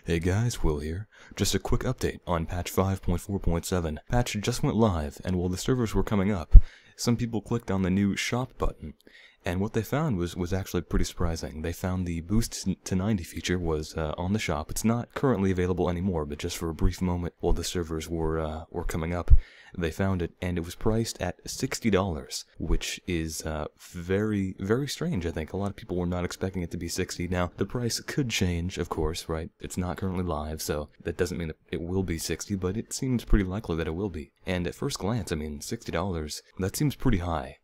Hey guys, Will here. Just a quick update on patch 5.4.7. Patch just went live, and while the servers were coming up, some people clicked on the new shop button, and what they found was actually pretty surprising. They found the boost to 90 feature was on the shop. It's not currently available anymore, but just for a brief moment while the servers were coming up, they found it, and it was priced at $60, which is very, very strange, I think. A lot of people were not expecting it to be $60. Now, the price could change, of course, right? It's not currently live, so that doesn't mean that it will be $60, but it seems pretty likely that it will be. And at first glance, I mean, $60, that seems pretty high.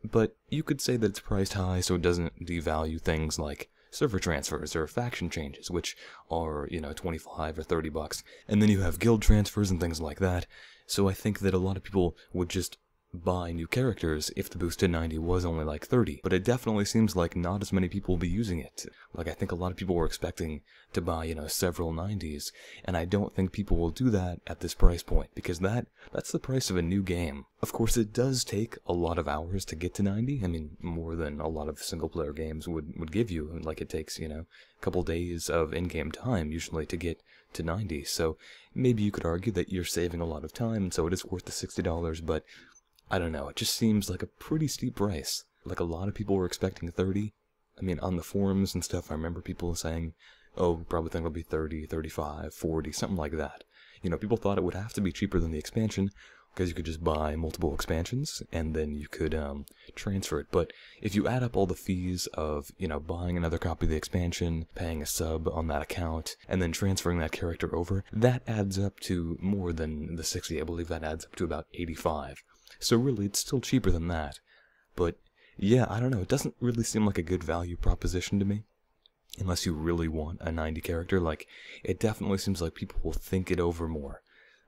But you could say that it's priced high so it doesn't devalue things like server transfers or faction changes, which are, you know, 25 or 30 bucks. And then you have guild transfers and things like that. So I think that a lot of people would just buy new characters if the boost to 90 was only like 30. But it definitely seems like not as many people will be using it. Like, I think a lot of people were expecting to buy, you know, several 90s, and I don't think people will do that at this price point, because that's the price of a new game. Of course, it does take a lot of hours to get to 90. I mean, more than a lot of single-player games would give you. Like, it takes, you know, a couple days of in-game time, usually, to get to 90. So maybe you could argue that you're saving a lot of time, so it is worth the $60, but I don't know, it just seems like a pretty steep price. Like, a lot of people were expecting 30. I mean, on the forums and stuff, I remember people saying, oh, probably think it'll be 30, 35, 40, something like that. You know, people thought it would have to be cheaper than the expansion, because you could just buy multiple expansions, and then you could transfer it. But if you add up all the fees of, you know, buying another copy of the expansion, paying a sub on that account, and then transferring that character over, that adds up to more than the 60. I believe that adds up to about 85. So really, it's still cheaper than that. But yeah, I don't know, it doesn't really seem like a good value proposition to me. Unless you really want a 90 character, like, it definitely seems like people will think it over more.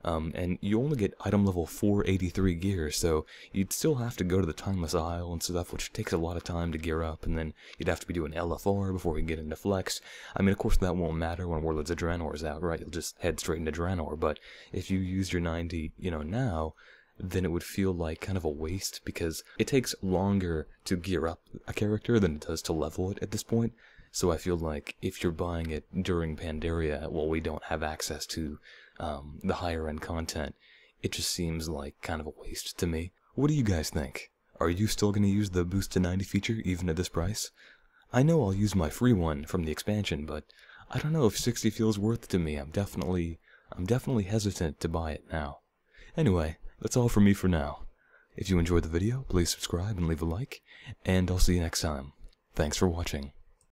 And you only get item level 483 gear, so you'd still have to go to the Timeless Isle and stuff, which takes a lot of time to gear up, and then you'd have to be doing LFR before you get into Flex. I mean, of course, that won't matter when Warlords of Draenor is out, right? You'll just head straight into Draenor, but if you use your 90, you know, now, then it would feel like kind of a waste, because it takes longer to gear up a character than it does to level it at this point. So I feel like if you're buying it during Pandaria, well, we don't have access to the higher end content, it just seems like kind of a waste to me. What do you guys think? Are you still going to use the boost to 90 feature even at this price? I know I'll use my free one from the expansion, but I don't know if 60 feels worth it to me. I'm definitely hesitant to buy it now. Anyway, that's all from me for now. If you enjoyed the video, please subscribe and leave a like, and I'll see you next time. Thanks for watching.